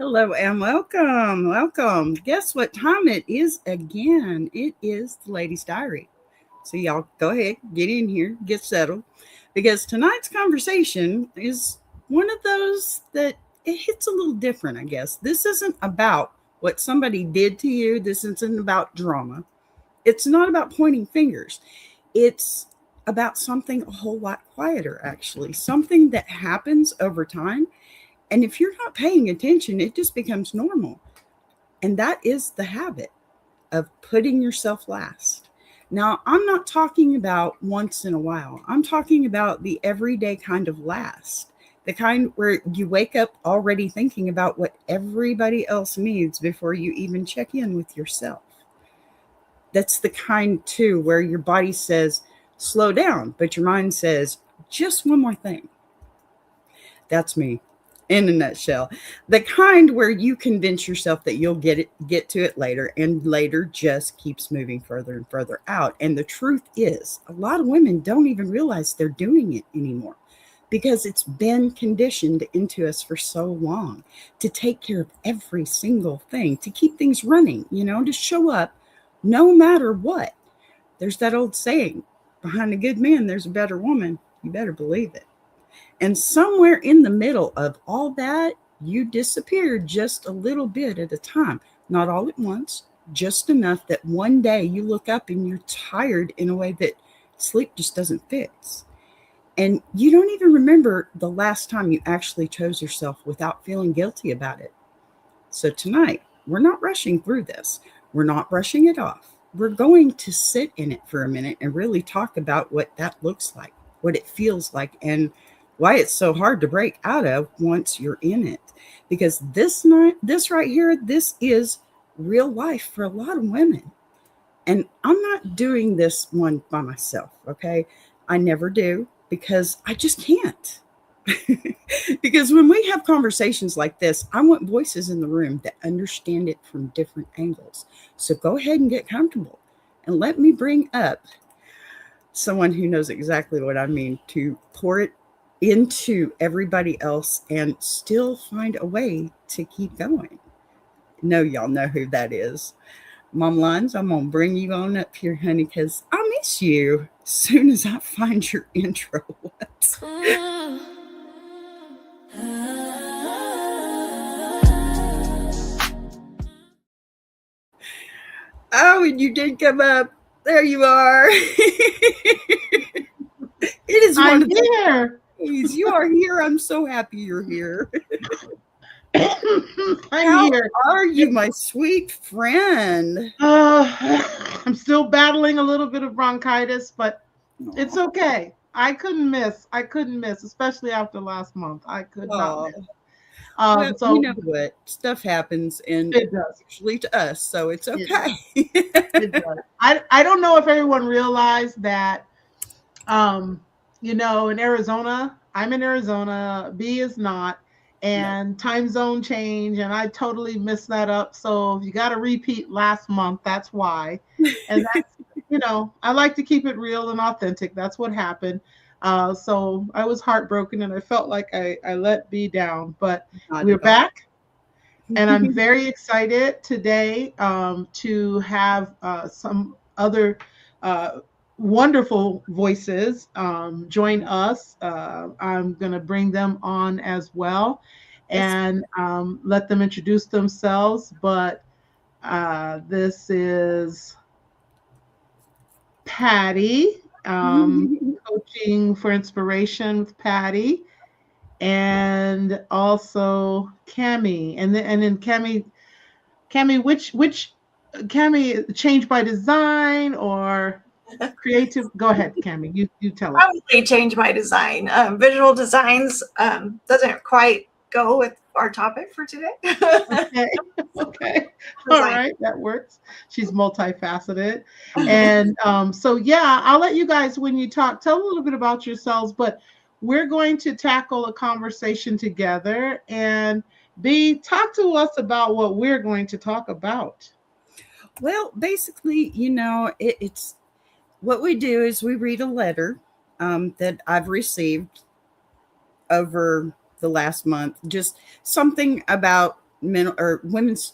Hello and welcome. Welcome. Guess what time it is again? It is the Ladies' Diary. So, y'all go ahead, get in here, get settled, because tonight's conversation is one of those that it hits a little different, I guess. This isn't about what somebody did to you, this isn't about drama. It's not about pointing fingers. It's about something a whole lot quieter, actually, something that happens over time. And if you're not paying attention, it just becomes normal. And that is the habit of putting yourself last. Now, I'm not talking about once in a while. I'm talking about the everyday kind of last, the kind where you wake up already thinking about what everybody else needs before you even check in with yourself. That's the kind, too, where your body says, slow down, but your mind says, just one more thing. That's me in a nutshell. The kind where you convince yourself that you'll get to it later, and later just keeps moving further and further out. And the truth is, a lot of women don't even realize they're doing it anymore because it's been conditioned into us for so long to take care of every single thing, to keep things running, to show up no matter what. There's that old saying, behind a good man, there's a better woman. You better believe it. And somewhere in the middle of all that, you disappear just a little bit at a time, not all at once, just enough that one day you look up and you're tired in a way that sleep just doesn't fix. And you don't even remember the last time you actually chose yourself without feeling guilty about it. So tonight, we're not rushing through this. We're not brushing it off. We're going to sit in it for a minute and really talk about what that looks like, what it feels like, and why it's so hard to break out of once you're in it. Because this right here, this is real life for a lot of women. And I'm not doing this one by myself, okay? I never do because I just can't. Because when we have conversations like this, I want voices in the room that understand it from different angles. So go ahead and get comfortable and let me bring up someone who knows exactly what I mean to pour it into everybody else and still find a way to keep going. No, y'all know who that is. Mom Lines, I'm going to bring you on up here, honey, because I miss you as soon as I find your intro. Oh, and you did come up. There you are. It is one I'm of the here. days. You are here. I'm so happy you're here. I'm How here. are you, my sweet friend? I'm still battling a little bit of bronchitis, but it's Aw. okay. I couldn't miss. I couldn't miss, especially after last month. I could not Aw. miss. Well, you So know what? Stuff happens, and it does. usually to us, so it's It does. okay. It does. I don't know if everyone realized that. Um, in Arizona, I'm in Arizona. B is not, No. and time zone change, and I totally messed that up. So if you got to repeat last month, that's why. And that's I like to keep it real and authentic. That's what happened. So I was heartbroken, and I felt like I let B down, but Not we're at all. back. And I'm very excited today to have some other uh, wonderful voices join us. I'm going to bring them on as well Yes. and let them introduce themselves. But this is Patty, coaching for inspiration with Patty, and also Cami, and then Cami, which Cami, change by design or creative? Go ahead, Cami. You tell us. Probably change my design. Visual designs doesn't quite go with our topic for today. Okay. Okay. All right, that works. She's multifaceted, and so yeah, I'll let you guys when you talk tell a little bit about yourselves, but we're going to tackle a conversation together. And B, talk to us about what we're going to talk about. Well, basically, it's what we do is we read a letter that I've received over the last month, just something about mental or women's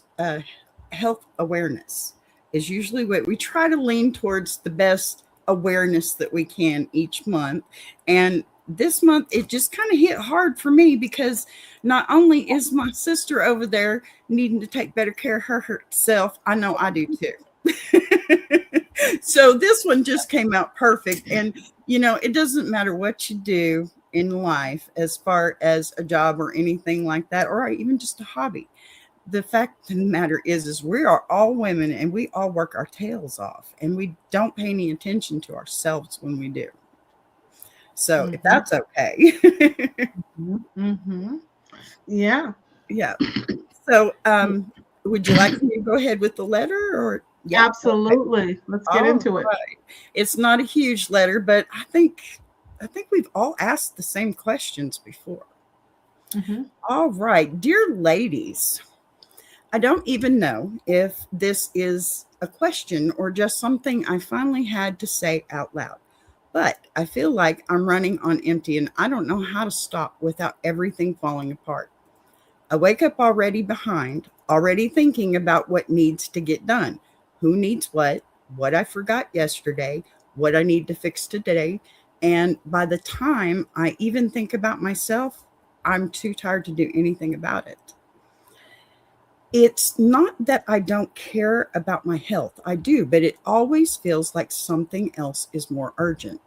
health awareness is usually what we try to lean towards, the best awareness that we can each month. And this month it just kind of hit hard for me because not only is my sister over there needing to take better care of herself, I know I do too. So this one just came out perfect. And it doesn't matter what you do in life as far as a job or anything like that, or even just a hobby. The fact of the matter is we are all women and we all work our tails off and we don't pay any attention to ourselves when we do. So if Mhm. that's okay. Mhm. Yeah. Yeah. So would you like me to go ahead with the letter or yeah. Okay. Absolutely. Let's get All into it. right. It's not a huge letter, but I think we've all asked the same questions before. Mhm. All right, dear ladies, I don't even know if this is a question or just something I finally had to say out loud. But I feel like I'm running on empty and I don't know how to stop without everything falling apart. I wake up already behind, already thinking about what needs to get done, who needs what I forgot yesterday, what I need to fix today. And by the time I even think about myself, I'm too tired to do anything about it. It's not that I don't care about my health. I do, but it always feels like something else is more urgent.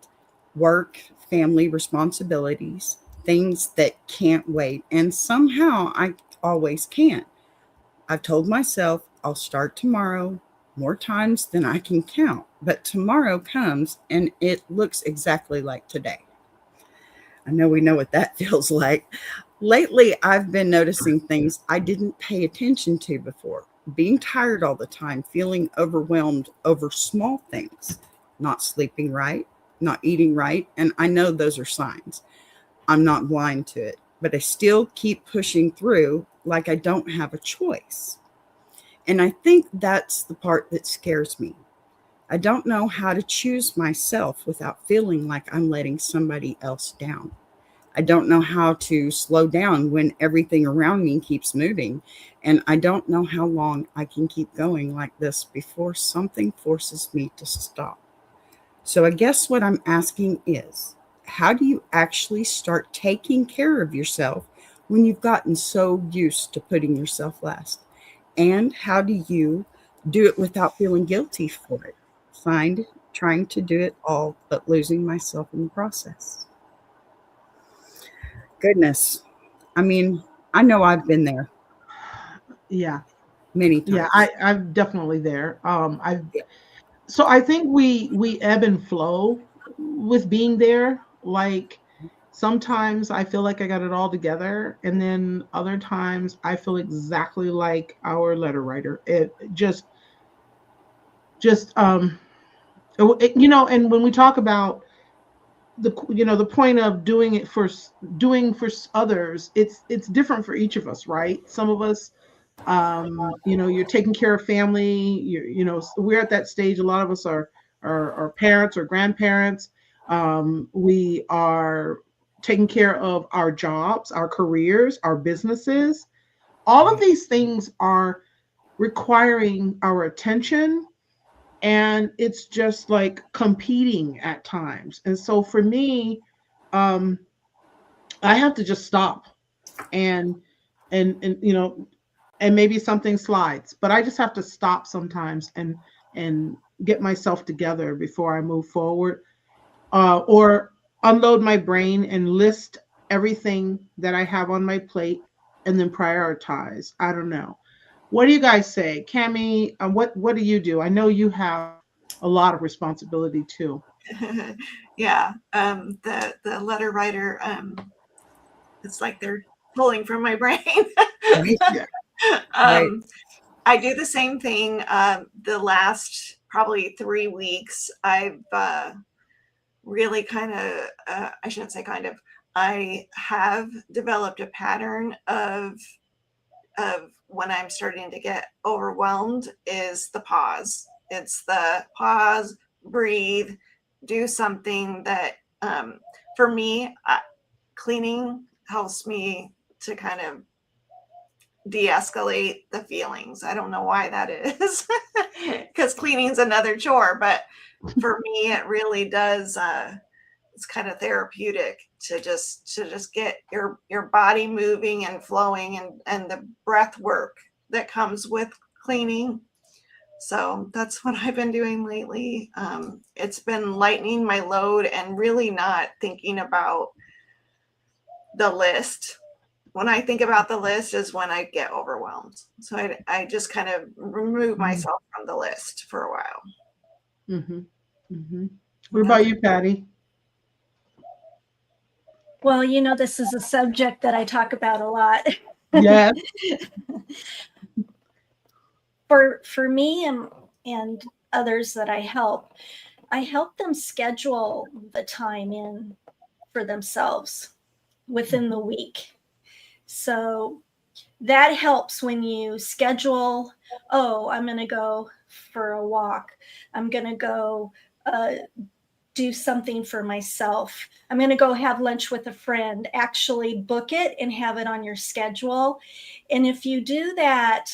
Work, family responsibilities, things that can't wait. And somehow I always can. I've told myself I'll start tomorrow more times than I can count. But tomorrow comes and it looks exactly like today. I know we know what that feels like. Lately, I've been noticing things I didn't pay attention to before. Being tired all the time, feeling overwhelmed over small things, not sleeping right, not eating right. And I know those are signs. I'm not blind to it, but I still keep pushing through like I don't have a choice. And I think that's the part that scares me. I don't know how to choose myself without feeling like I'm letting somebody else down. I don't know how to slow down when everything around me keeps moving. And I don't know how long I can keep going like this before something forces me to stop. So I guess what I'm asking is, how do you actually start taking care of yourself when you've gotten so used to putting yourself last? And how do you do it without feeling guilty for it? Signed, trying to do it all, but losing myself in the process. Goodness. I mean, I know I've been there Yeah. many Yeah. times. I'm definitely there. I've Yeah. So I think we ebb and flow with being there. Like sometimes I feel like I got it all together, and then other times I feel exactly like our letter writer. It just and when we talk about the point of doing for others, it's different for each of us, right? Some of us, you're taking care of family. We're at that stage. A lot of us are parents or grandparents. We are taking care of our jobs, our careers, our businesses. All of these things are requiring our attention, and it's just like competing at times. And so for me, um, I have to just stop and and and maybe something slides, but I just have to stop sometimes and get myself together before I move forward, or unload my brain and list everything that I have on my plate and then prioritize. I don't know. What do you guys say, Cami? What do you do? I know you have a lot of responsibility too. Yeah. The letter writer, it's like they're pulling from my brain. Right. Yeah. Right. um, I do the same thing. The last probably 3 weeks, I've really kind of, I shouldn't say kind of, I have developed a pattern of when I'm starting to get overwhelmed is the pause. It's the pause, breathe, do something that, for me, cleaning helps me to kind of de-escalate the feelings. I don't know why that is, because cleaning's another chore, but for me, it really does. It's kind of therapeutic to just get your body moving and flowing, and the breath work that comes with cleaning. So that's what I've been doing lately. It's been lightening my load and really not thinking about the list. When I think about the list is when I get overwhelmed. So I just kind of remove myself from the list for a while. Mm-hmm. Mm-hmm. What about you, Patty? Well, this is a subject that I talk about a lot. Yes. For me and others that I help them schedule the time in for themselves within the week. So that helps when you schedule, oh, I'm going to go for a walk. I'm going to go do something for myself. I'm going to go have lunch with a friend. Actually book it and have it on your schedule. And if you do that,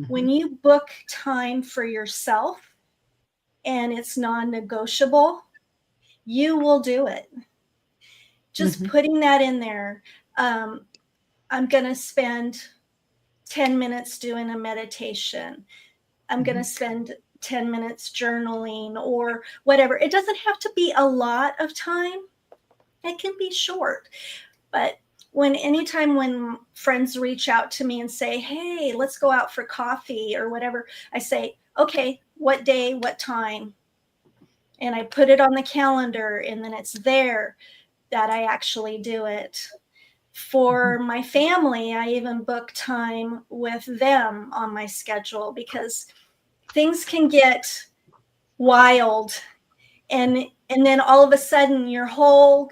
when you book time for yourself and it's non-negotiable, you will do it. Just putting that in there. I'm going to spend 10 minutes doing a meditation. I'm going to spend 10 minutes journaling or whatever. It doesn't have to be a lot of time. It can be short. But anytime when friends reach out to me and say, hey, let's go out for coffee or whatever, I say, okay, what day, what time? And I put it on the calendar, and then it's there that I actually do it. For my family, I even book time with them on my schedule because things can get wild. And then all of a sudden your whole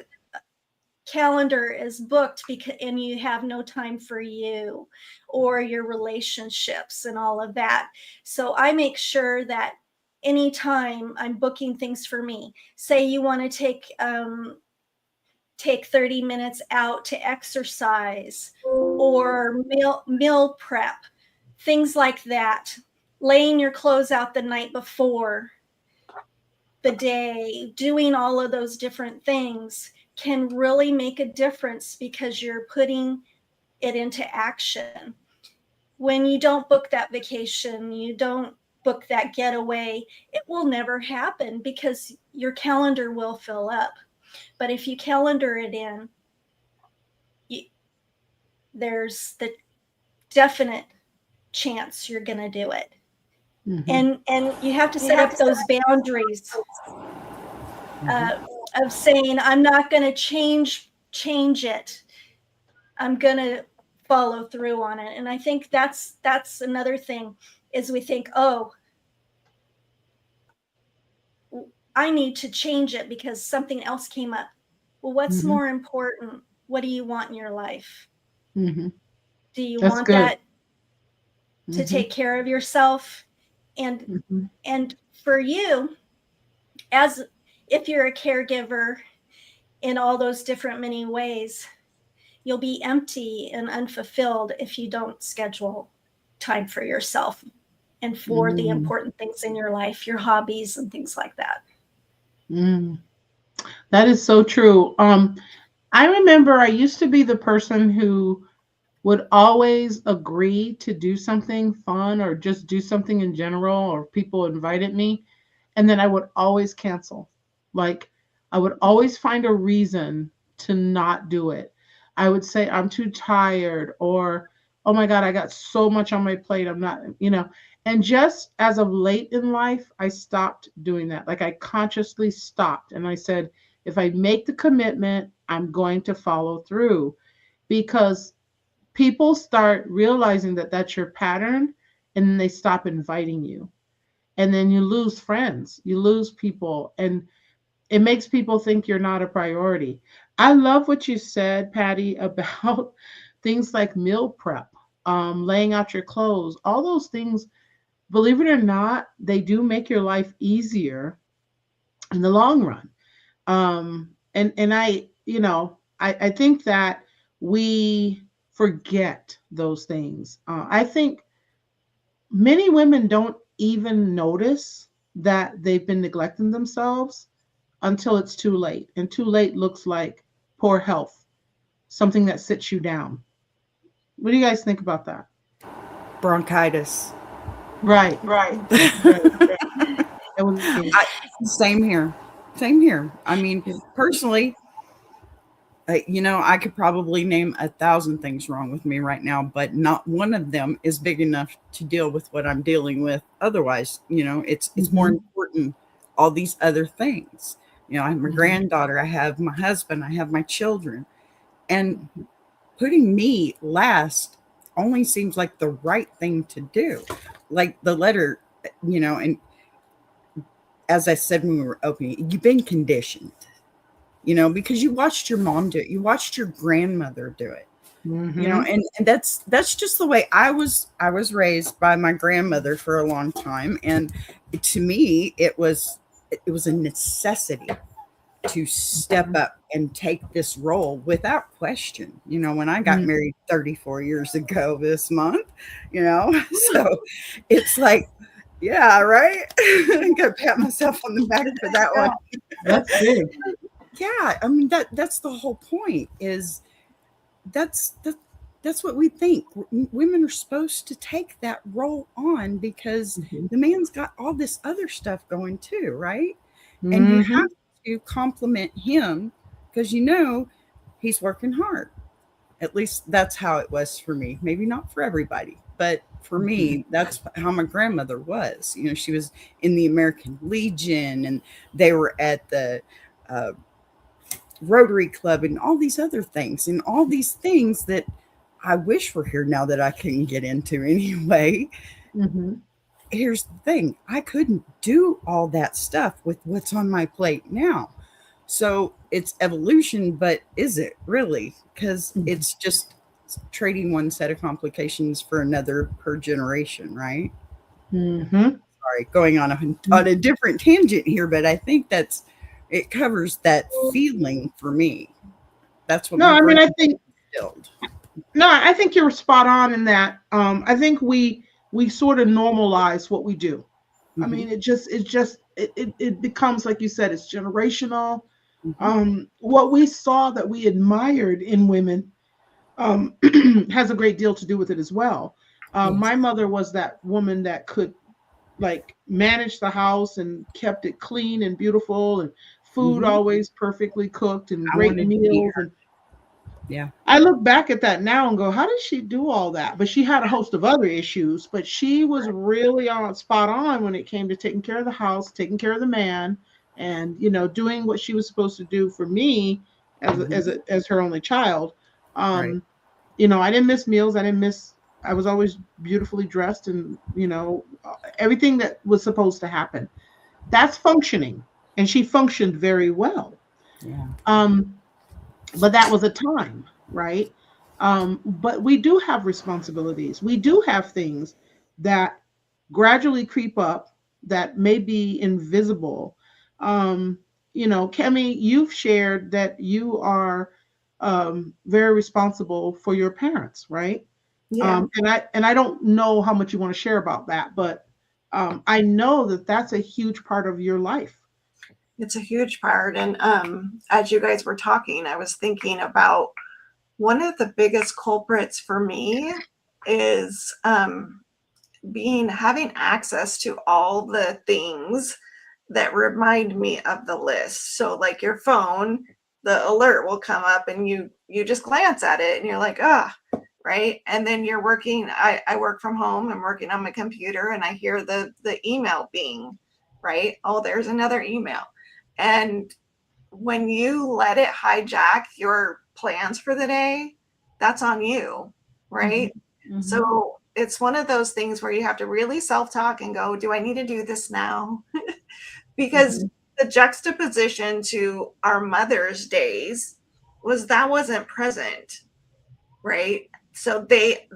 calendar is booked and you have no time for you or your relationships and all of that. So I make sure that anytime I'm booking things for me, say you want to take 30 minutes out to exercise or meal prep, things like that, laying your clothes out the night before the day, doing all of those different things can really make a difference because you're putting it into action. When you don't book that vacation, you don't book that getaway, it will never happen because your calendar will fill up. But if you calendar it in, there's the definite chance you're going to do it. And you have to set up those boundaries of saying, I'm not going to change it. I'm going to follow through on it. And I think that's another thing is we think, oh, I need to change it because something else came up. Well, what's more important? What do you want in your life? Do you want that to take care of yourself? And for you, as if you're a caregiver in all those different many ways, you'll be empty and unfulfilled if you don't schedule time for yourself and for the important things in your life, your hobbies and things like that. That is so true. I remember I used to be the person who would always agree to do something fun or just do something in general, or people invited me, and then I would always cancel. Like I would always find a reason to not do it. I would say I'm too tired, or oh my God, I got so much on my plate. I'm not, and just as of late in life, I stopped doing that. Like I consciously stopped and I said, if I make the commitment, I'm going to follow through, because people start realizing that that's your pattern, and then they stop inviting you. And then you lose friends, you lose people, and it makes people think you're not a priority. I love what you said, Patty, about things like meal prep, laying out your clothes, all those things. Believe it or not, they do make your life easier in the long run. And I think that we forget those things. I think many women don't even notice that they've been neglecting themselves until it's too late. And too late looks like poor health, something that sits you down. What do you guys think about that? Bronchitis. Right, right, right. That was me. Same here. Same here. I mean, personally, I could probably name 1,000 things wrong with me right now, but not one of them is big enough to deal with what I'm dealing with. Otherwise, it's more important. All these other things. I have my granddaughter, I have my husband, I have my children, and putting me last only seems like the right thing to do. Like the letter, and as I said when we were opening, you've been conditioned. Because you watched your mom do it, you watched your grandmother do it, and that's just the way I was raised by my grandmother for a long time. And to me, it was a necessity to step up and take this role without question. When I got married 34 years ago this month, so it's like, yeah, right. I'm gonna pat myself on the back for that one. That's big. Yeah, I mean that's the whole point. Is that's what we think. Women are supposed to take that role on because the man's got all this other stuff going too, right? And you have to compliment him because he's working hard. At least that's how it was for me. Maybe not for everybody, but for me, that's how my grandmother was. She was in the American Legion, and they were at the Rotary Club and all these other things, and all these things that I wish were here now that I couldn't get into anyway. Here's the thing. I couldn't do all that stuff with what's on my plate now. So it's evolution, but is it really? Because it's just trading one set of complications for another per generation, right? Sorry, going on a different tangent here, but I think it covers that feeling for me. That's what. No, I mean, I think. No, I think you're spot on in that. I think we sort of normalize what we do. I mean, it becomes, like you said, it's generational. What we saw that we admired in women has a great deal to do with it as well. My mother was that woman that could manage the house and kept it clean and beautiful, and food always perfectly cooked and great meals. And I look back at that now and go, how did she do all that? But she had a host of other issues, but she was really spot on when it came to taking care of the house, taking care of the man, and doing what she was supposed to do for me as her only child. I didn't miss meals. I was always beautifully dressed, and everything that was supposed to happen. That's functioning, and she functioned very well. But that was a time, right? But we do have responsibilities. We do have things that gradually creep up that may be invisible. Kemi, you've shared that you are very responsible for your parents, right? Yeah. And I don't know how much you want to share about that, but I know that that's a huge part of your life. It's a huge part. And as you guys were talking, I was thinking about one of the biggest culprits for me is having access to all the things that remind me of the list. So like your phone, the alert will come up and you just glance at it and you're like, right. And then you're working, I work from home, I'm working on my computer, and I hear the email bing, right? Oh, there's another email. And when you let it hijack your plans for the day, that's on you, right? So it's one of those things where you have to really self-talk and go, do I need to do this now? Because the juxtaposition to our Mother's Days wasn't present, right? So they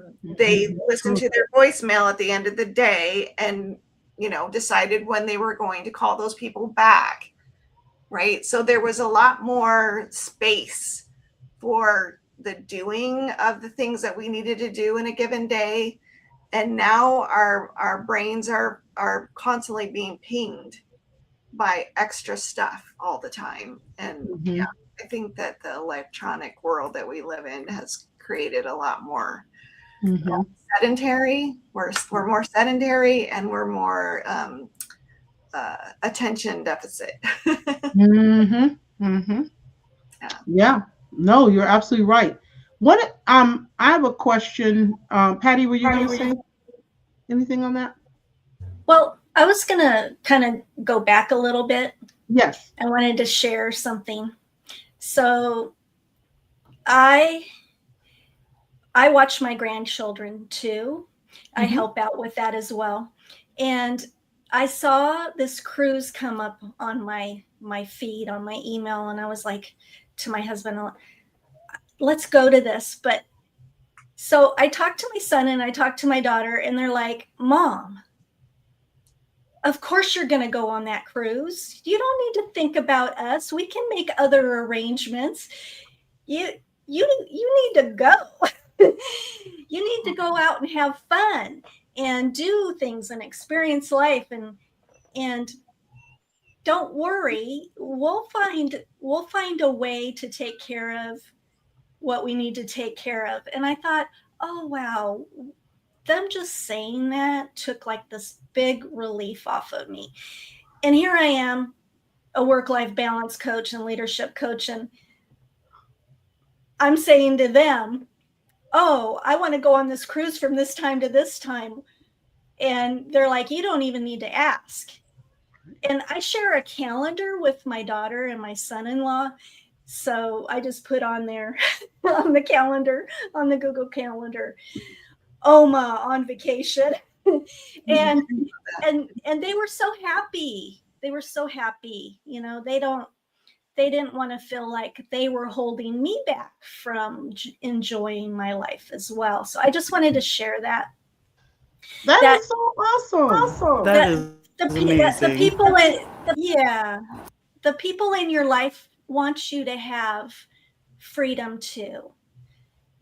listened to their voicemail at the end of the day and, decided when they were going to call those people back, right? So there was a lot more space for the doing of the things that we needed to do in a given day. And now our brains are constantly being pinged by extra stuff all the time. And yeah, I think that the electronic world that we live in has created a lot more sedentary. We're more sedentary, and we're more attention deficit. Yeah. No, you're absolutely right. What I have a question. Patty, were you going to say anything on that? Well, I was going to kind of go back a little bit. Yes. I wanted to share something. So I watch my grandchildren too. I help out with that as well. And I saw this cruise come up on my feed, on my email, and I was like to my husband, let's go to this. But so I talked to my son and I talked to my daughter, and they're like, Mom, of course you're going to go on that cruise. You don't need to think about us. We can make other arrangements. You need to go. You need to go out and have fun and do things and experience life, and don't worry, we'll find a way to take care of what we need to take care of. And I thought, oh wow, them just saying that took like this big relief off of me. And here I am, a work-life balance coach and leadership coach, and I'm saying to them, oh, I want to go on this cruise from this time to this time. And they're like, you don't even need to ask. And I share a calendar with my daughter and my son-in-law. So I just put on there on the calendar, on the Google Calendar, Oma on vacation. and they were so happy. They were so happy. You know, they didn't want to feel like they were holding me back from enjoying my life as well. So I just wanted to share that. That is so awesome. That is amazing. The people in your life want you to have freedom too,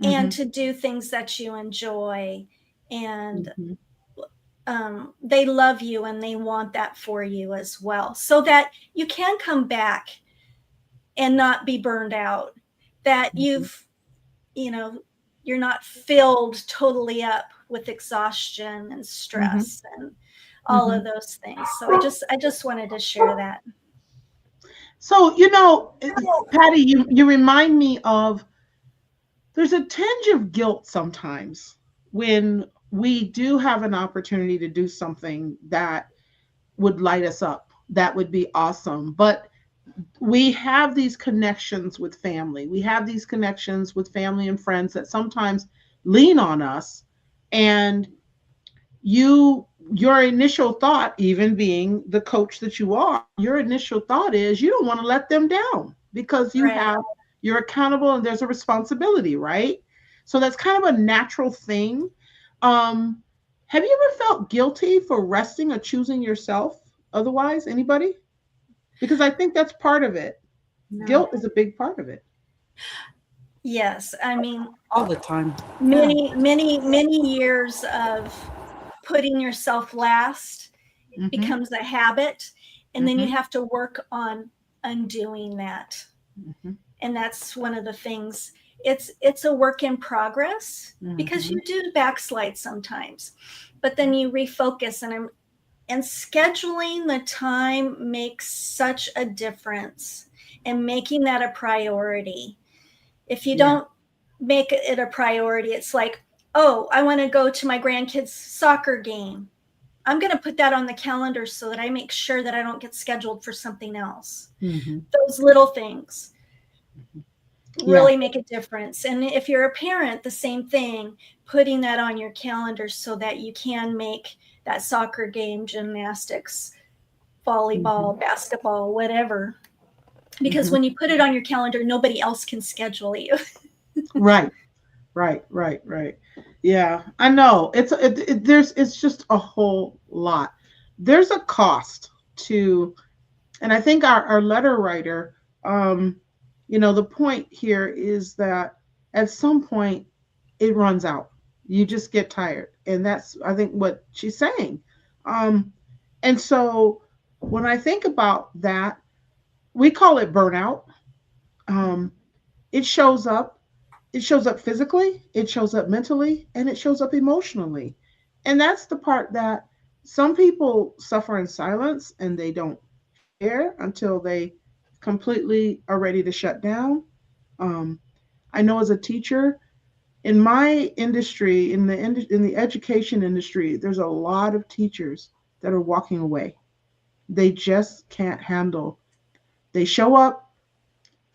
and to do things that you enjoy, and they love you and they want that for you as well, so that you can come back and not be burned out, that you're not filled totally up with exhaustion and stress and all of those things. So I just wanted to share that. So, Patty, you remind me of, there's a tinge of guilt sometimes when we do have an opportunity to do something that would light us up, that would be awesome. But we have these connections with family. We have these connections with family and friends that sometimes lean on us. And your initial thought, even being the coach that you are, your initial thought is you don't want to let them down, because you're accountable and there's a responsibility, right? So that's kind of a natural thing. Have you ever felt guilty for resting or choosing yourself otherwise? Anybody? Because I think that's part of it. No. Guilt is a big part of it. Yes. I mean, all the time. Many years of putting yourself last becomes a habit. And then you have to work on undoing that. And that's one of the things. It's a work in progress, because you do backslide sometimes, but then you refocus, and scheduling the time makes such a difference, and making that a priority. If you don't make it a priority, it's like, oh, I want to go to my grandkids' soccer game. I'm going to put that on the calendar so that I make sure that I don't get scheduled for something else. Those little things really make a difference. And if you're a parent, the same thing, putting that on your calendar so that you can make that soccer game, gymnastics, volleyball, basketball, whatever. Because when you put it on your calendar, nobody else can schedule you. Right. Yeah, I know. It's just a whole lot. There's a cost to, and I think our letter writer, the point here is that at some point it runs out. You just get tired. And that's, I think, what she's saying. Um, and so when I think about that, we call it burnout. Um, it shows up. It shows up physically, it shows up mentally, and it shows up emotionally. And that's the part that some people suffer in silence and they don't share until they completely are ready to shut down. Um, I know as a teacher, in my industry, in the education industry, there's a lot of teachers that are walking away. They just can't handle. They show up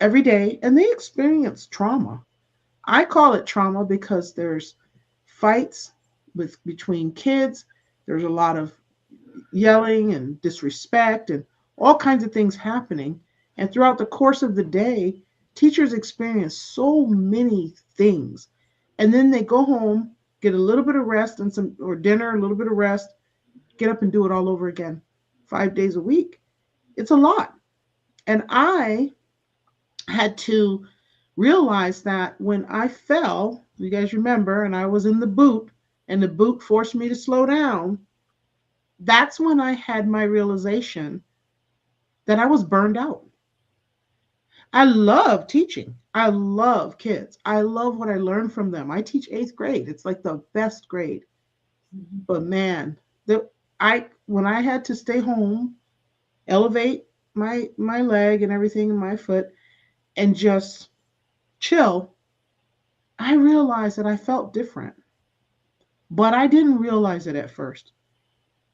every day and they experience trauma. I call it trauma because there's fights with between kids. There's a lot of yelling and disrespect and all kinds of things happening. And throughout the course of the day, teachers experience so many things. And then they go home, get a little bit of rest and some or dinner, a little bit of rest, get up and do it all over again. 5 days a week. It's a lot. And I had to realize that when I fell, you guys remember, and I was in the boot, and the boot forced me to slow down, that's when I had my realization that I was burned out. I love teaching. I love kids. I love what I learn from them. I teach eighth grade. It's like the best grade. But man, I when I had to stay home, elevate my leg and everything in my foot, and just chill, I realized that I felt different. But I didn't realize it at first.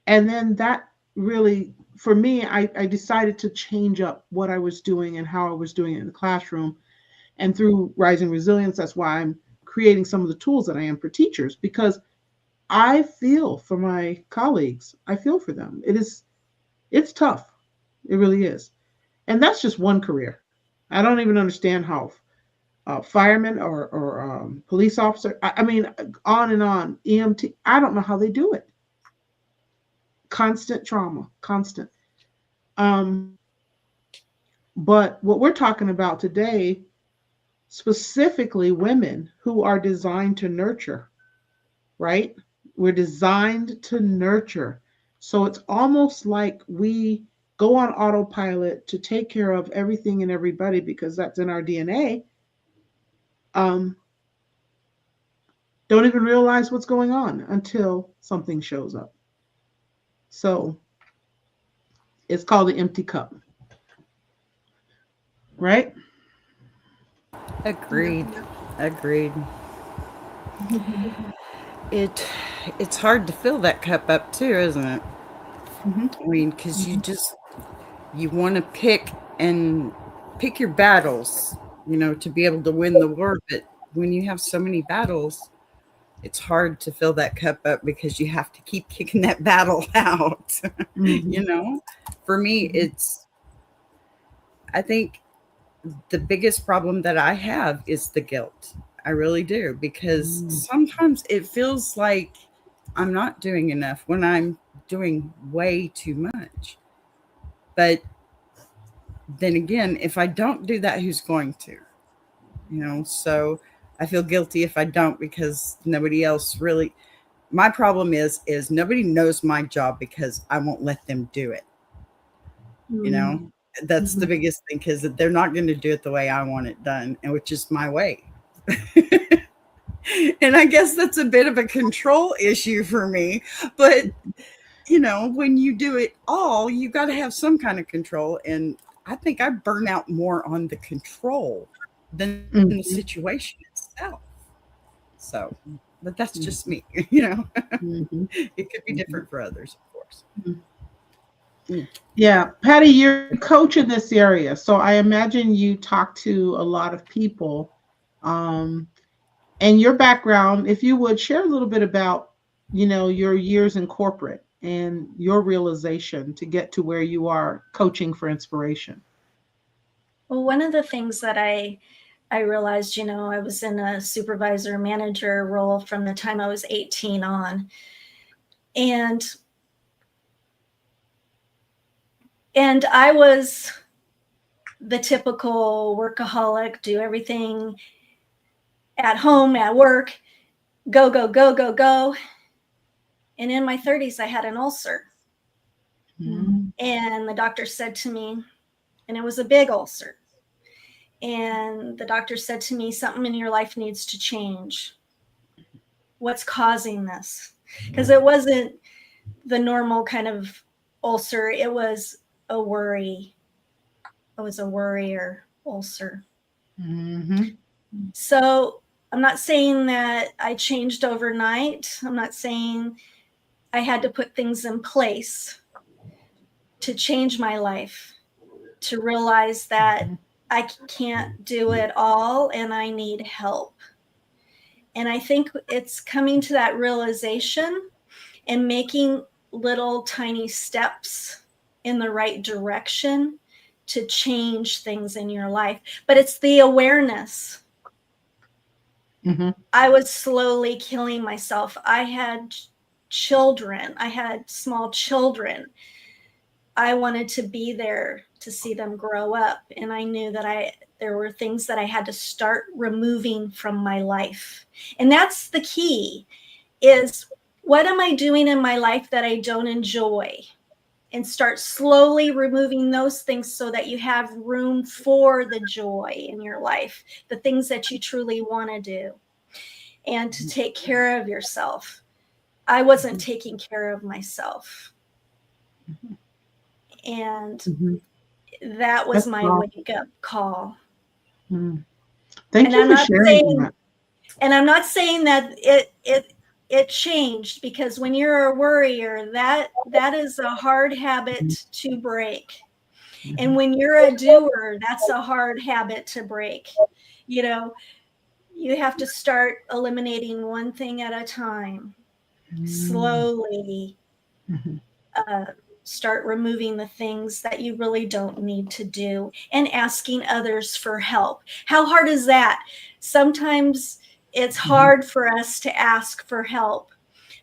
And then that really, for me, I decided to change up what I was doing and how I was doing it in the classroom. And through Rising Resilience, that's why I'm creating some of the tools that I am for teachers, because I feel for my colleagues. I feel for them. It's tough. It really is. And that's just one career. I don't even understand how firemen or police officer, I mean, on and on, EMT, I don't know how they do it. Constant trauma, constant. Um, but what we're talking about today, specifically women who are designed to nurture, right? We're designed to nurture. So it's almost like we go on autopilot to take care of everything and everybody because that's in our DNA. Um, don't even realize what's going on until something shows up. So it's called the empty cup, right? Agreed. Agreed. It it's hard to fill that cup up too, isn't it? Mhm, I mean, because mhm, you want to pick your battles, to be able to win the war. But when you have so many battles, it's hard to fill that cup up because you have to keep kicking that battle out. you mhm, know, for me, mhm, I think the biggest problem that I have is the guilt. I really do, because mhm, sometimes it feels like I'm not doing enough when I'm doing way too much. But then again, if I don't do that, who's going to? So I feel guilty if I don't, because nobody else really. My problem is nobody knows my job because I won't let them do it. You know, mhm, that's the mhm, biggest thing, because they're not going to do it the way I want it done, and which is my way. And I guess that's a bit of a control issue for me. But, when you do it all, you got to have some kind of control. And I think I burn out more on the control than the mhm, situation itself. So, but that's just me, mhm, mhm, It could be mhm, different for others, of course. mhm. Mm. Yeah, Patty, you're a coach in this area, so I imagine you talk to a lot of people. Um, and your background, if you would share a little bit about, your years in corporate and your realization to get to where you are coaching for inspiration. Well, one of the things that I realized, I was in a supervisor manager role from the time I was 18 on. And I was the typical workaholic, do everything at home, at work, go, go, go, go, go. And in my 30s, I had an ulcer. Mm. And the doctor said to me, and it was a big ulcer. And the doctor said to me, something in your life needs to change. What's causing this? Because it wasn't the normal kind of ulcer. It was a worry. It was a worrier ulcer. Mm-hmm. So I'm not saying that I changed overnight. I'm not saying I had to put things in place to change my life, to realize that I can't do it all and I need help. And I think it's coming to that realization and making little tiny steps in the right direction to change things in your life. But it's the awareness. Mm-hmm. I was slowly killing myself. I had children. I had small children. I wanted to be there to see them grow up. And I knew that there were things that I had to start removing from my life. And that's the key, is what am I doing in my life that I don't enjoy? And start slowly removing those things so that you have room for the joy in your life, the things that you truly want to do, and to take care of yourself. I wasn't taking care of myself. And that was my wake-up call. Thank you for sharing that. And I'm not saying that it changed, because when you're a worrier, that is a hard habit to break. And when you're a doer, that's a hard habit to break. You know, you have to start eliminating one thing at a time, slowly. Start removing the things that you really don't need to do, and asking others for help. How hard is that? Sometimes it's hard for us to ask for help,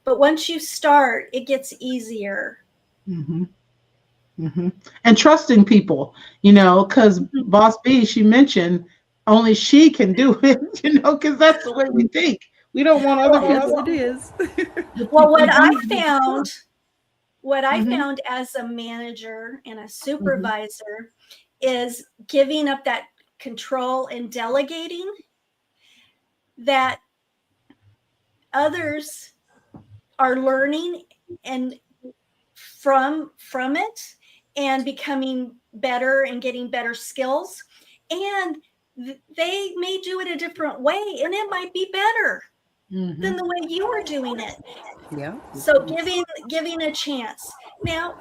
but once you start, it gets easier. And trusting people, because Boss B, she mentioned only she can do it, because that's the way we think. We don't want other people. Yes, it is. Well, what I found as a manager and a supervisor is giving up that control and delegating, that others are learning and from it and becoming better and getting better skills, and they may do it a different way and it might be better than the way you were doing it. Yeah. So giving a chance. Now,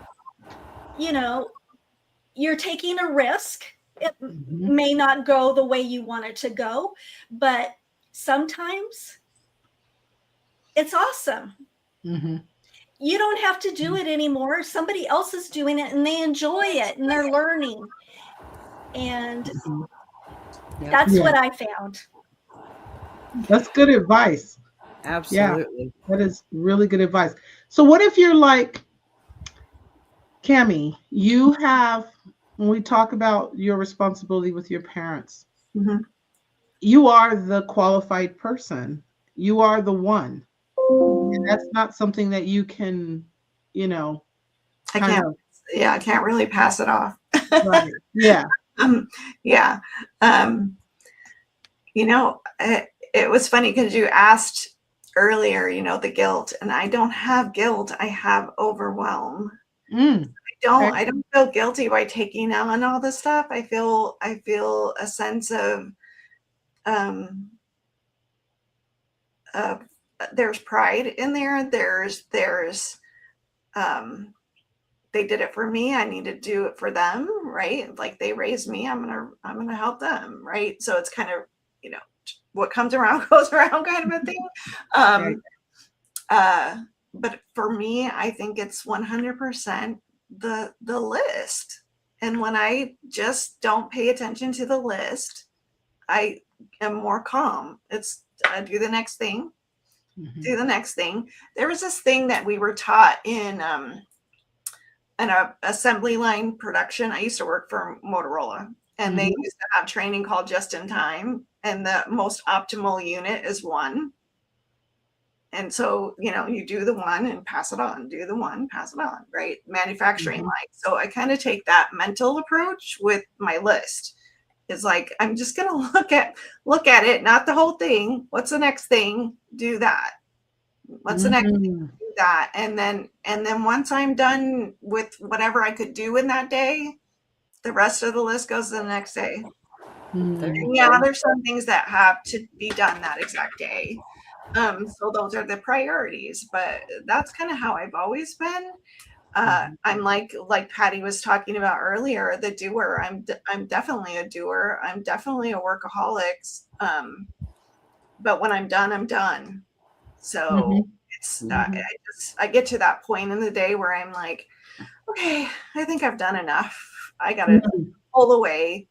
you're taking a risk. It may not go the way you want it to go, but sometimes it's awesome. You don't have to do it anymore. Somebody else is doing it and they enjoy it and they're learning. And that's what I found. That's good advice. Absolutely. Yeah, that is really good advice. So what if you're like, Cammie, when we talk about your responsibility with your parents, you are the qualified person. You are the one. And that's not something that you can, I can't really pass it off. Right. Yeah. It was funny because you asked earlier, the guilt, and I don't have guilt. I have overwhelm. I don't feel guilty by taking on all this stuff. I feel a sense of there's pride in there. There's they did it for me. I need to do it for them, right? Like they raised me. I'm gonna help them, right? So it's kind of, what comes around goes around kind of a thing. But for me, I think it's 100% the list. And when I just don't pay attention to the list, I am more calm. It's do the next thing. Do the next thing. There was this thing that we were taught in an assembly line production. I used to work for Motorola, and they used to have training called Just in Time. and the most optimal unit is 1. And so, you do the 1 and pass it on, do the 1, pass it on, right? Manufacturing like. So I kind of take that mental approach with my list. It's like, I'm just going to look at it, not the whole thing. What's the next thing? Do that. What's the next thing? Do that. And then once I'm done with whatever I could do in that day, the rest of the list goes to the next day. And yeah, there's some things that have to be done that exact day. So those are the priorities, but that's kind of how I've always been. I'm like Patty was talking about earlier, the doer. I'm definitely a doer. I'm definitely a workaholic. But when I'm done, I'm done. So it's I get to that point in the day where I'm like, okay, I think I've done enough. I got to pull away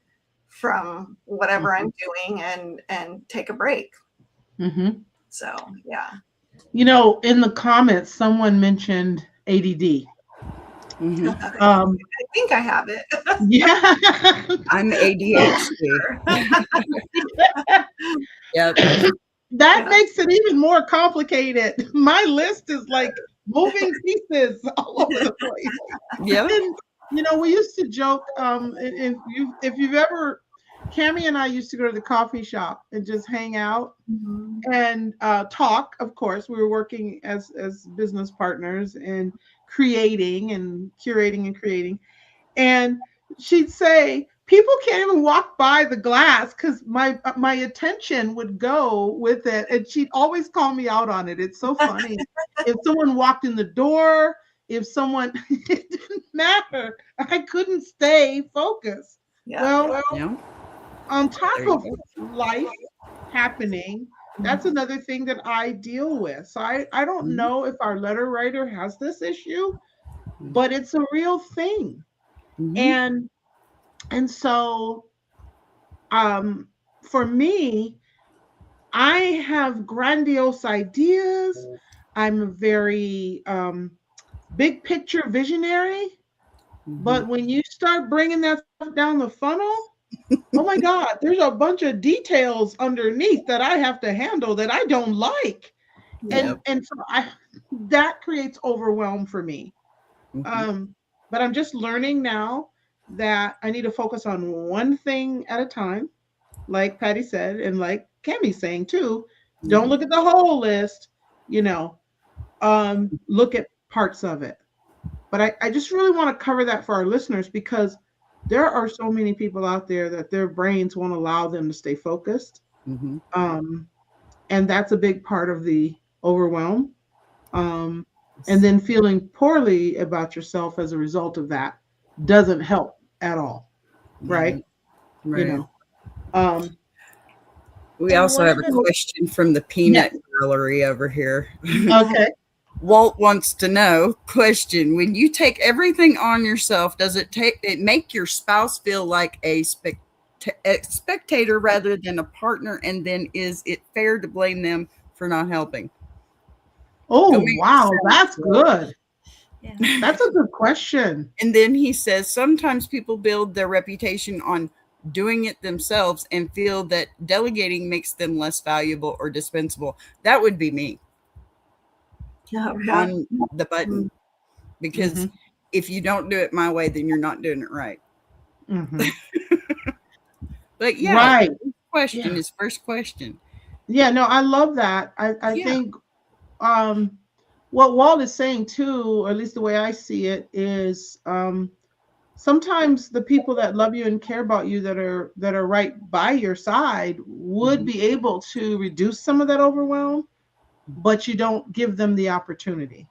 from whatever I'm doing and take a break. So, yeah. In the comments, someone mentioned ADD. I think I have it. Yeah. I'm ADHD. Yep. That makes it even more complicated. My list is like moving pieces all over the place. Yeah. And, we used to joke, if you've ever, Cammie and I used to go to the coffee shop and just hang out and talk. Of course, we were working as business partners and creating and curating and creating. And she'd say, people can't even walk by the glass because my attention would go with it. And she'd always call me out on it. It's so funny. If someone walked in the door, it didn't matter. I couldn't stay focused. Yeah. Well, on top of life happening, that's another thing that I deal with. So I don't know if our letter writer has this issue, but it's a real thing. And so for me, I have grandiose ideas. I'm a very big picture visionary. But when you start bringing that stuff down the funnel, oh my God, there's a bunch of details underneath that I have to handle that I don't like. And so that creates overwhelm for me. But I'm just learning now that I need to focus on one thing at a time, like Patty said, and like Cammie's saying too. Don't look at the whole list, look at parts of it. But I just really want to cover that for our listeners because there are so many people out there that their brains won't allow them to stay focused. And that's a big part of the overwhelm. And then feeling poorly about yourself as a result of that doesn't help at all. Right? Right. We also have a question from the peanut gallery over here. Okay. Walt wants to know, question, when you take everything on yourself, does it make your spouse feel like a spectator rather than a partner? And then is it fair to blame them for not helping? Oh, wow. That's good. Yeah. That's a good question. And then he says, sometimes people build their reputation on doing it themselves and feel that delegating makes them less valuable or dispensable. That would be me. On the button, because if you don't do it my way, then you're not doing it right. But question is first question. Yeah, no, I love that. I think what Walt is saying too, or at least the way I see it, is sometimes the people that love you and care about you that are right by your side would be able to reduce some of that overwhelm, but you don't give them the opportunity.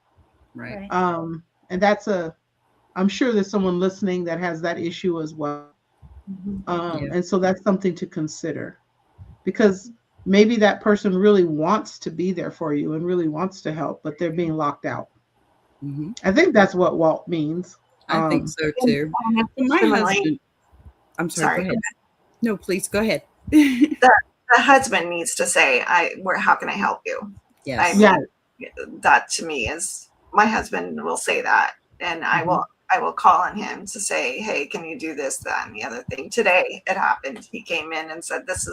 Right. And that's I'm sure there's someone listening that has that issue as well. And so that's something to consider, because maybe that person really wants to be there for you and really wants to help, but they're being locked out. I think that's what Walt means. I think so too. My husband, I'm sorry. Go ahead. No, please go ahead. The husband needs to say, how can I help you? Yes. That to me is, my husband will say that, and I will call on him to say, hey, can you do this, that, and the other thing? Today it happened. He came in and said, this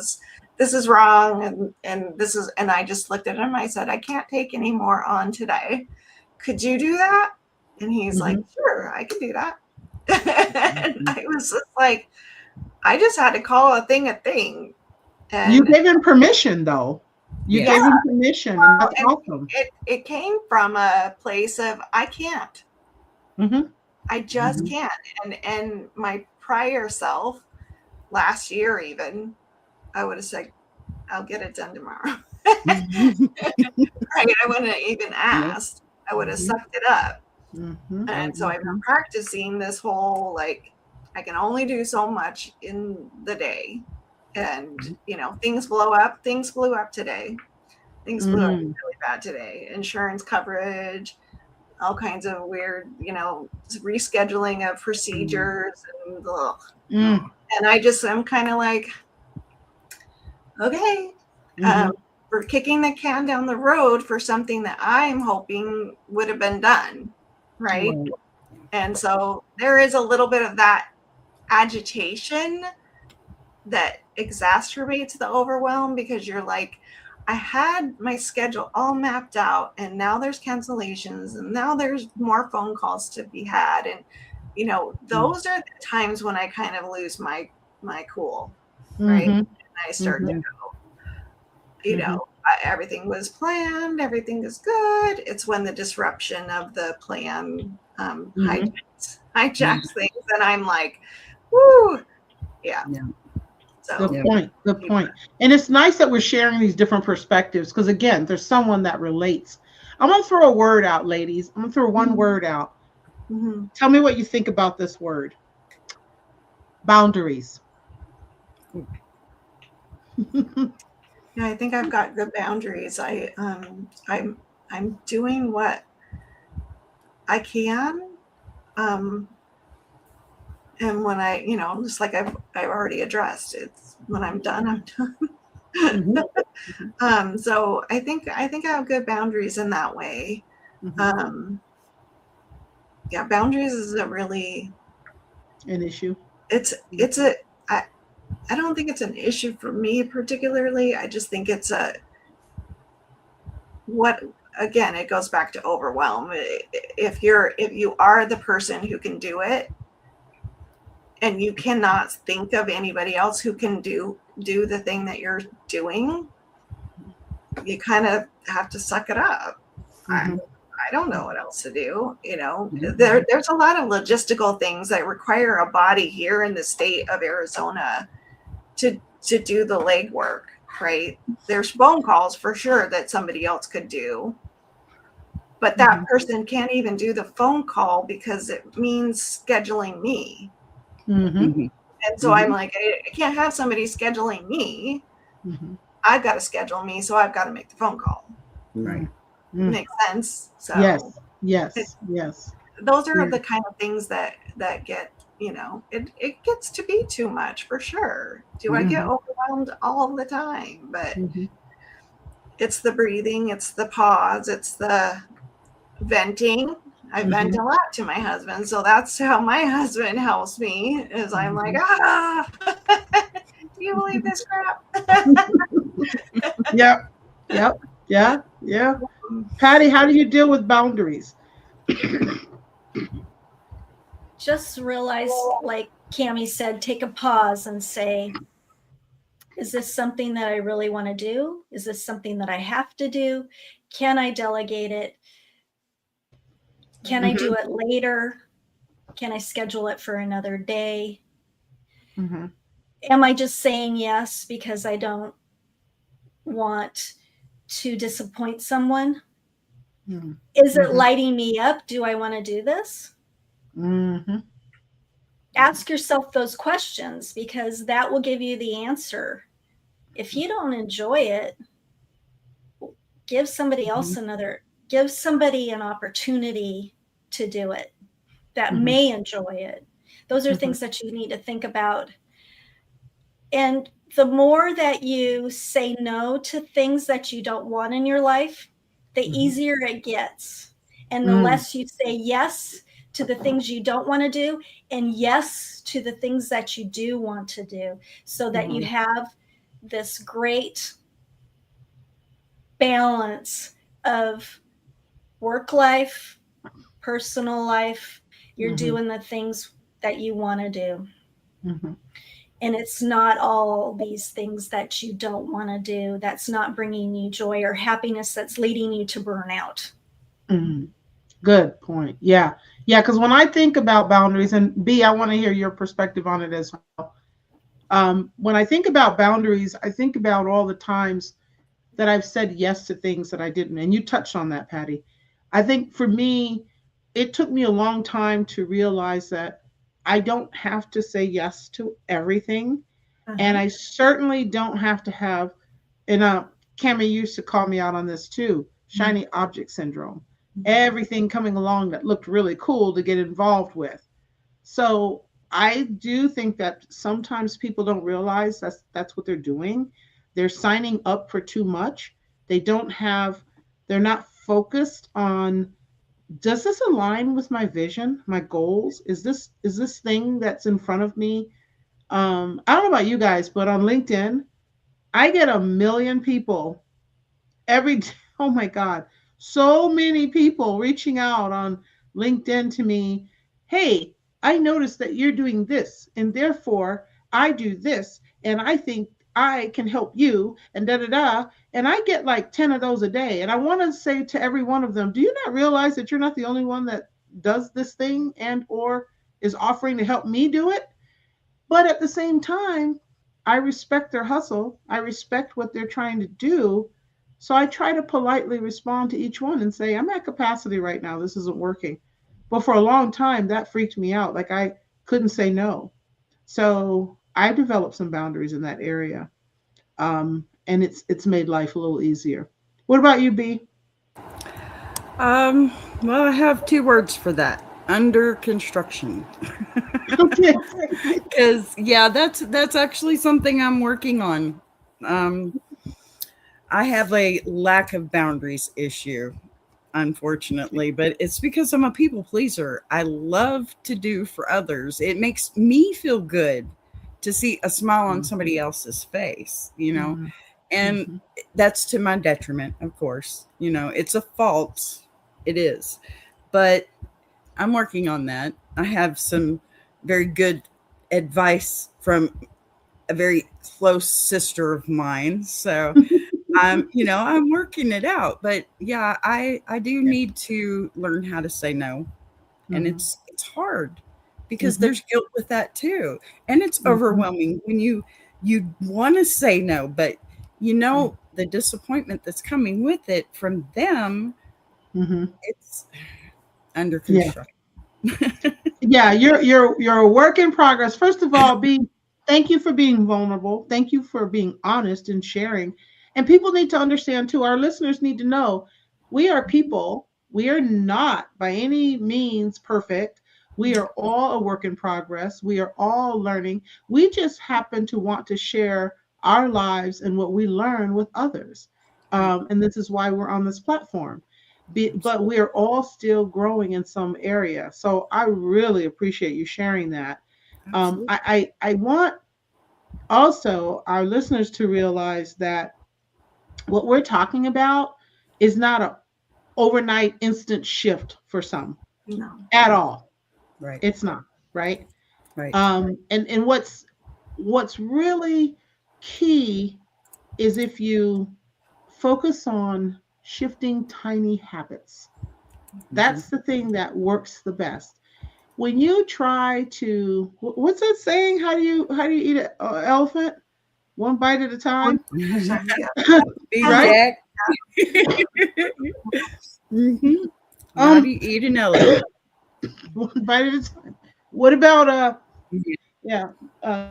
this is wrong. And I just looked at him. I said, I can't take any more on today. Could you do that? And he's like, sure, I can do that. And I was just like, I just had to call a thing. And you gave him permission, though. You gave him permission, and that's awesome. It came from a place of, I can't. I just can't. And my prior self, last year even, I would have said, I'll get it done tomorrow. Right? I wouldn't have even asked. I would have sucked it up. And so I've been practicing this whole, like, I can only do so much in the day. And, you know, things blew up today. Things blew up really bad today. Insurance coverage, all kinds of weird, you know, rescheduling of procedures and and I'm kind of like, okay, we're kicking the can down the road for something that I'm hoping would have been done. Right. And so there is a little bit of that agitation that exacerbates the overwhelm, because you're like, I had my schedule all mapped out, and now there's cancellations, and now there's more phone calls to be had. And, you know, those are the times when I kind of lose my cool. Right. And I start to go, you know, everything was planned, everything is good. It's when the disruption of the plan hijacks things, and I'm like, woo, So, good point. And it's nice that we're sharing these different perspectives, because again, there's someone that relates. I'm gonna throw a word out, ladies. I'm gonna throw one word out. Tell me what you think about this word. Boundaries. Yeah, I think I've got good boundaries. I'm doing what I can. And when I, you know, just like I've already addressed, it's when I'm done, I'm done. So I think I have good boundaries in that way. Yeah, boundaries is a really an issue. I don't think it's an issue for me particularly. I just think it's again, it goes back to overwhelm. If you are the person who can do it, and you cannot think of anybody else who can do the thing that you're doing, you kind of have to suck it up. I don't know what else to do. You know, there's a lot of logistical things that require a body here in the state of Arizona to do the legwork, right? There's phone calls for sure that somebody else could do, but that person can't even do the phone call because it means scheduling me. And so I'm like, I can't have somebody scheduling me. I've got to schedule me, so I've got to make the phone call. Right. Makes sense. So yes. Those are the kind of things that get, you know, it gets to be too much for sure. Do I get overwhelmed all the time? But it's the breathing, it's the pause, it's the venting. I vent a lot to my husband, so that's how my husband helps me. Is I'm like, do you believe this crap? Yeah. Patty, how do you deal with boundaries? Just realize, like Cammie said, take a pause and say, is this something that I really want to do? Is this something that I have to do? Can I delegate it? Can I do it later? Can I schedule it for another day? Am I just saying yes because I don't want to disappoint someone? Is it lighting me up? Do I want to do this? Ask yourself those questions, because that will give you the answer. If you don't enjoy it, give somebody else give somebody an opportunity to do it that may enjoy it. Those are things that you need to think about. And the more that you say no to things that you don't want in your life, the easier it gets. And the less you say yes to the things you don't want to do, and yes to the things that you do want to do, so that you have this great balance of work life, personal life. You're doing the things that you want to do. And it's not all these things that you don't want to do. That's not bringing you joy or happiness. That's leading you to burnout. Good point. Yeah. Yeah. Because when I think about boundaries, and B, I want to hear your perspective on it as well. When I think about boundaries, I think about all the times that I've said yes to things that I didn't. And you touched on that, Patty. I think for me, it took me a long time to realize that I don't have to say yes to everything. And I certainly don't have to have, and Cameron used to call me out on this too, shiny object syndrome. Everything coming along that looked really cool to get involved with. So I do think that sometimes people don't realize that's what they're doing. They're signing up for too much. They're not focused on, does this align with my vision, my goals? Is this thing that's in front of me? I don't know about you guys, but on LinkedIn, I get 1 million people every day. Oh my God. So many people reaching out on LinkedIn to me. Hey, I noticed that you're doing this, and therefore I do this, and I think I can help you, and da da da. And I get like 10 of those a day. And I want to say to every one of them, do you not realize that you're not the only one that does this thing and or is offering to help me do it? But at the same time, I respect their hustle. I respect what they're trying to do. So I try to politely respond to each one and say, I'm at capacity right now. This isn't working. But for a long time, that freaked me out. Like I couldn't say no. So I developed some boundaries in that area. And it's made life a little easier. What about you, B? Well, I have 2 words for that. Under construction. Okay. Because that's actually something I'm working on. I have a lack of boundaries issue, unfortunately, but it's because I'm a people pleaser. I love to do for others. It makes me feel good to see a smile on somebody else's face, and that's to my detriment, of course. It's a fault. It is. But I'm working on that. I have some very good advice from a very close sister of mine. So I'm working it out. But yeah, I do need to learn how to say no. And it's hard because there's guilt with that too. And it's overwhelming when you want to say no, but the disappointment that's coming with it from them, it's under construction. Yeah, you're a work in progress. First of all, thank you for being vulnerable. Thank you for being honest and sharing. And people need to understand too, our listeners need to know, we are people. We are not by any means perfect. We are all a work in progress. We are all learning. We just happen to want to share our lives and what we learn with others. And this is why we're on this platform. But we are all still growing in some area. So I really appreciate you sharing that. I want also our listeners to realize that what we're talking about is not an overnight instant shift for some. No. At all. Right. It's not, right? Right. And what's really key is if you focus on shifting tiny habits. That's the thing that works the best. When you try to, what's that saying? How do you eat an elephant? One bite at a time. Right? How do you eat an elephant? One bite at a time. What about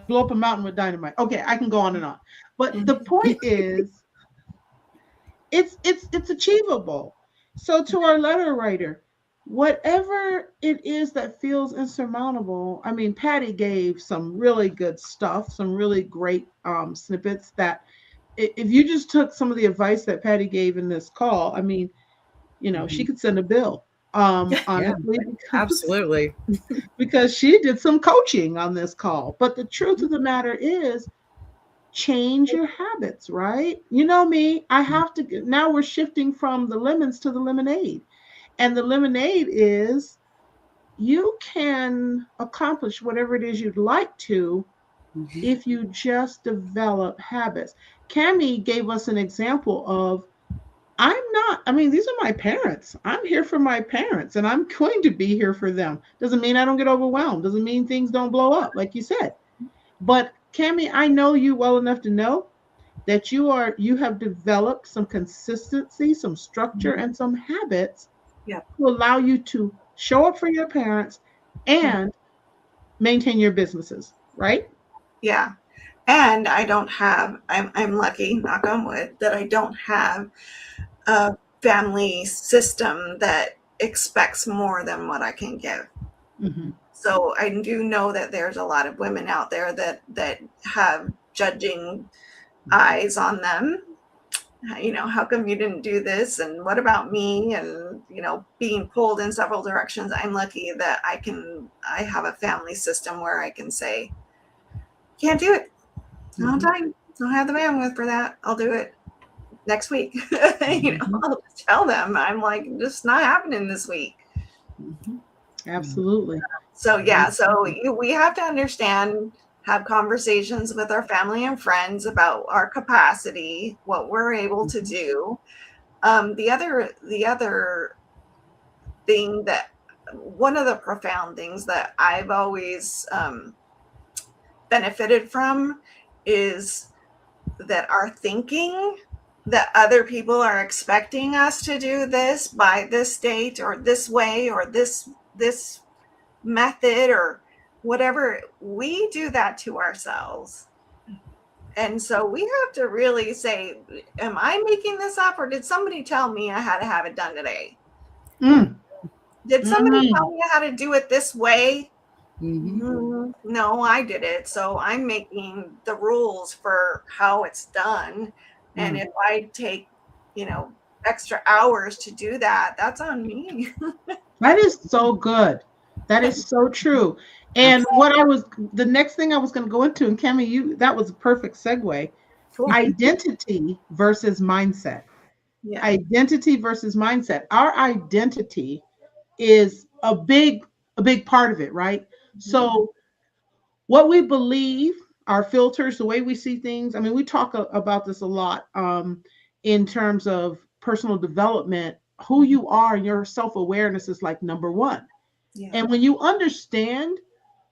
blow up a mountain with dynamite? Okay, I can go on and on. But the point is, it's achievable. So to our letter writer, whatever it is that feels insurmountable, I mean, Patty gave some really good stuff, some really great snippets that if you just took some of the advice that Patty gave in this call, I mean, she could send a bill. Honestly, absolutely. Because she did some coaching on this call. But the truth of the matter is, change your habits, right? You know me, I have to, now we're shifting from the lemons to the lemonade. And the lemonade is you can accomplish whatever it is you'd like to Mhm. if you just develop habits. Cami gave us an example of I'm not, I mean, these are my parents. I'm here for my parents and I'm going to be here for them. Doesn't mean I don't get overwhelmed. Doesn't mean things don't blow up, like you said. But Cami, I know you well enough to know that you have developed some consistency, some structure, and some habits Yeah. to allow you to show up for your parents and maintain your businesses, right? Yeah. And I don't have, I'm lucky, knock on wood, that I don't have a family system that expects more than what I can give. Mm-hmm. So I do know that there's a lot of women out there that have judging eyes on them. You know, how come you didn't do this? And what about me? And, you know, being pulled in several directions. I'm lucky that I have a family system where I can say, can't do it. No time. Don't have the bandwidth for that. I'll do it next week. You know, Mm-hmm. I'll just tell them. I'm like, just not happening this week. Mm-hmm. Absolutely. So yeah, so we have to understand, have conversations with our family and friends about our capacity, what we're able to do. The other thing that one of the profound things that I've always benefited from is that our thinking that other people are expecting us to do this by this date or this way or this method or whatever, we do that to ourselves. And so we have to really say, am I making this up or did somebody tell me I had to have it done today? Mm. Did somebody Mm. tell me how to do it this way? Mhm. No, I did it. So I'm making the rules for how it's done. And Mm. if I take, you know, extra hours to do that, that's on me. That is so good. That is so true. And Absolutely. the next thing I was going to go into, and Cami, that was a perfect segue. Cool. Identity versus mindset. Yeah. Identity versus mindset. Our identity is a big part of it, right? So what we believe, our filters, the way we see things. I mean, we talk about this a lot in terms of personal development. Who you are, your self awareness is like number one. Yeah. And when you understand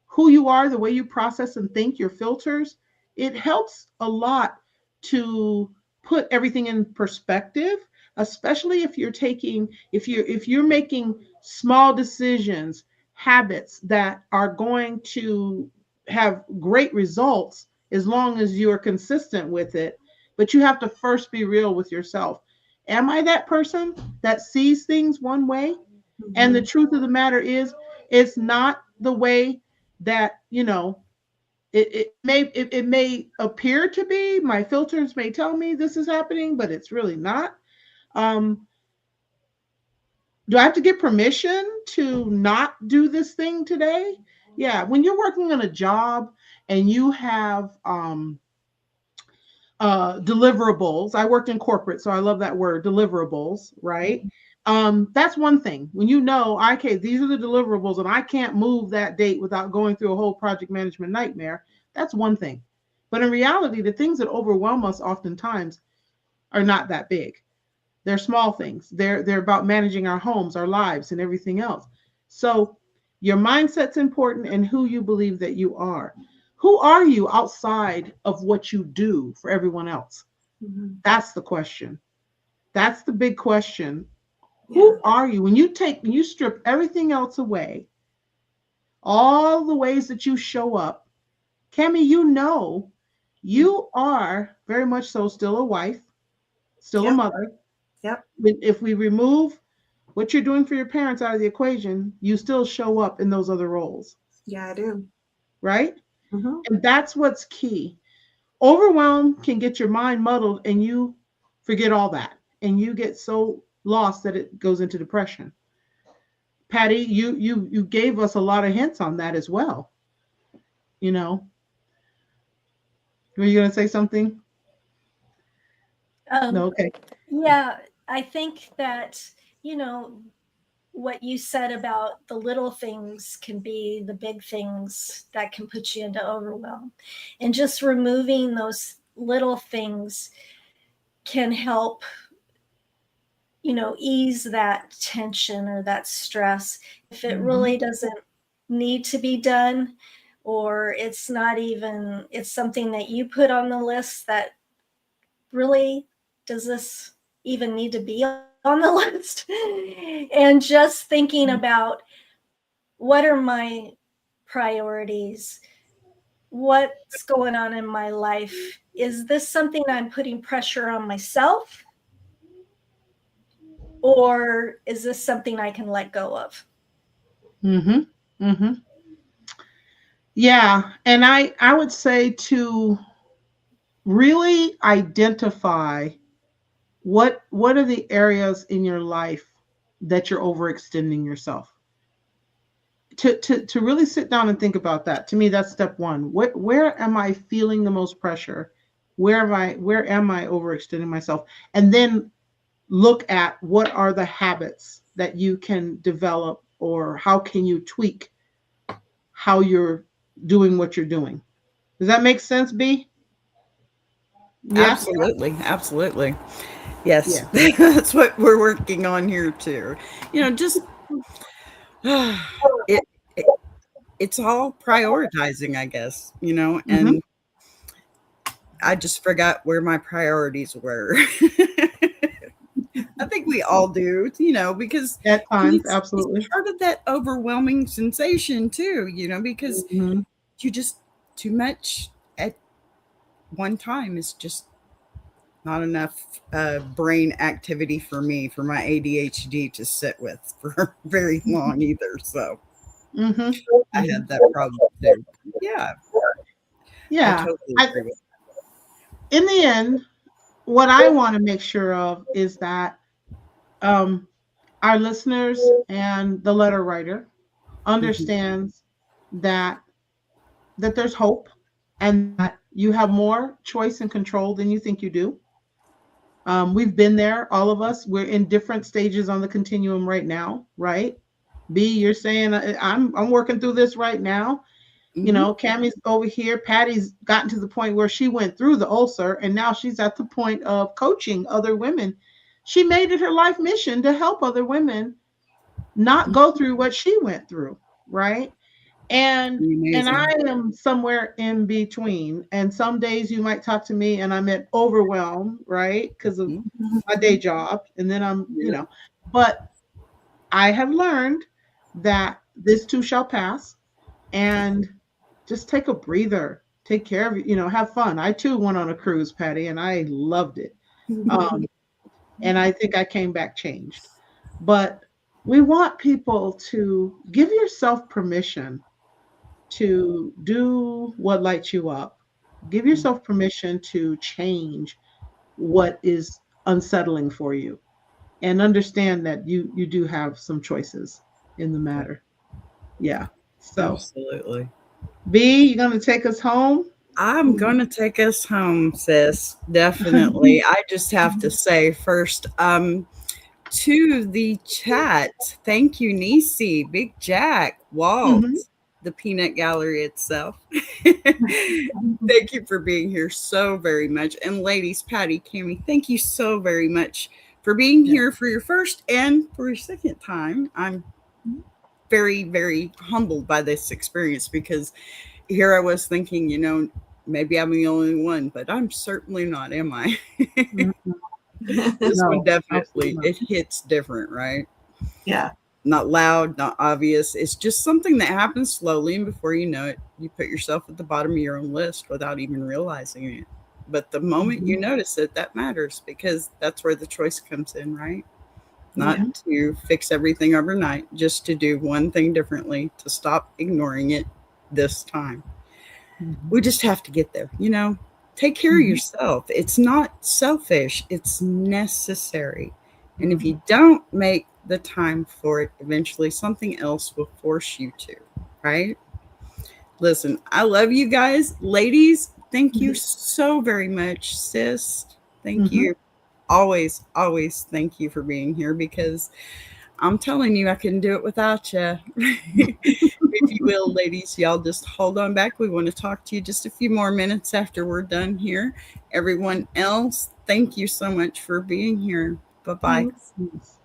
who you are, the way you process and think, your filters, it helps a lot to put everything in perspective, especially if you're making small decisions, habits that are going to have great results as long as you are consistent with it. But you have to first be real with yourself. Am I that person that sees things one way? And the Mhm. truth of the matter is, it's not the way that, it may appear to be. My filters may tell me this is happening, but it's really not. Um, do I have to get permission to not do this thing today? Yeah, when you're working on a job and you have deliverables. I worked in corporate, so I love that word, deliverables, right? That's one thing. When you know, okay, these are the deliverables, and I can't move that date without going through a whole project management nightmare. That's one thing. But in reality, the things that overwhelm us oftentimes are not that big. They're small things. They're about managing our homes, our lives, and everything else. So your mindset's important and who you believe that you are. Who are you outside of what you do for everyone else? Mhm. That's the question. That's the big question. Yeah. Who are you? When you strip everything else away, all the ways that you show up, Cami, you are very much so still a wife, still a Yep. mother. Yep. If we remove what you're doing for your parents out of the equation, you still show up in those other roles, Yeah, I do. right? Mm-hmm. And that's what's key. Overwhelm can get your mind muddled and you forget all that. And you get so lost that it goes into depression. Patty, you gave us a lot of hints on that as well. You know, Were you going to say something? Um, No, okay. yeah, I think that, what you said about the little things can be the big things that can put you into overwhelm. And just removing those little things can help, ease that tension or that stress. If it really doesn't need to be done, or it's not even, it's something that you put on the list that really, does this even need to be on the list? And just thinking about, what are my priorities? What's going on in my life? Is this something I'm putting pressure on myself? Or is this something I can let go of? Mm-hmm. Mm-hmm. Yeah. And I would say to really identify what are the areas in your life that you're overextending yourself. To really sit down and think about that. To me, that's step one. Where am I feeling the most pressure? Where am I overextending myself? And then look at what are the habits that you can develop, or how can you tweak how you're doing what you're doing. Does that make sense, B? Yeah? Absolutely. Absolutely. Yes. Yeah. That's what we're working on here too. Just it, it it's all prioritizing, I guess, Mm-hmm. and I just forgot where my priorities were. I think we all do, because At times, it's absolutely. part of that overwhelming sensation too, because Mm-hmm. you just too much at one time is just not enough brain activity for me, for my ADHD to sit with for very long either. So Mm-hmm. I Mm-hmm. had that problem too. Yeah, I Yeah. totally I, agree with in the end, what I want to make sure of is that um, our listeners and the letter writer that. Mhm. understands that there's hope, and that you have more choice and control than you think you do. We've been there, all of us. We're in different stages on the continuum right now, right? B, you're saying I'm working through this right now. Mhm. Cammie's over here. Patty's gotten to the point where she went through the ulcer, and now she's at the point of coaching other women. She made it her life mission to help other women not go through what she went through, right? And I Amazing. am somewhere in between. And some days you might talk to me and I'm at overwhelm, right? Because of Mhm. my day job. And then Yeah. but I have learned that this too shall pass, and just take a breather, take care of have fun. I too went on a cruise, Patty, and I loved it. Um, and I think I came back changed. But we want people to give yourself permission to do what lights you up. Give yourself permission to change what is unsettling for you, and understand that you do have some choices in the matter. Yeah. So, Absolutely. B, you going to take us home? I'm gonna take us home, sis. Definitely. I just have to say first, to the chat, thank you, Nisi, Big Jack, Walt, Mhm. the Peanut Gallery itself. Thank you for being here so very much. And ladies, Patty, Cammie, thank you so very much for being Yeah. here for your first and for your second time. I'm very, very humbled by this experience because here I was thinking, maybe I'm the only one, but I'm certainly not, am I? Mhm. This one No, absolutely definitely, not. it hits different, right? Yeah. Not loud, not obvious. It's just something that happens slowly, and before you know it, you put yourself at the bottom of your own list without even realizing it. But the moment you Mhm. notice it, that matters because that's where the choice comes in, right? Not Mhm. to fix everything overnight, just to do one thing differently, to stop ignoring it this time. Mhm. We just have to get there, Take care of Mhm. yourself. It's not selfish, it's necessary. And if Mhm. you don't make the time for it, eventually something else will force you to, right? Listen, I love you guys. Ladies, Thank you so very much, sis. Thank you. Always, always thank you for being here, because I'm telling you, I couldn't do it without you. If you will, ladies, y'all just hold on back. We want to talk to you just a few more minutes after we're done here. Everyone else, thank you so much for being here. Bye-bye. Thanks.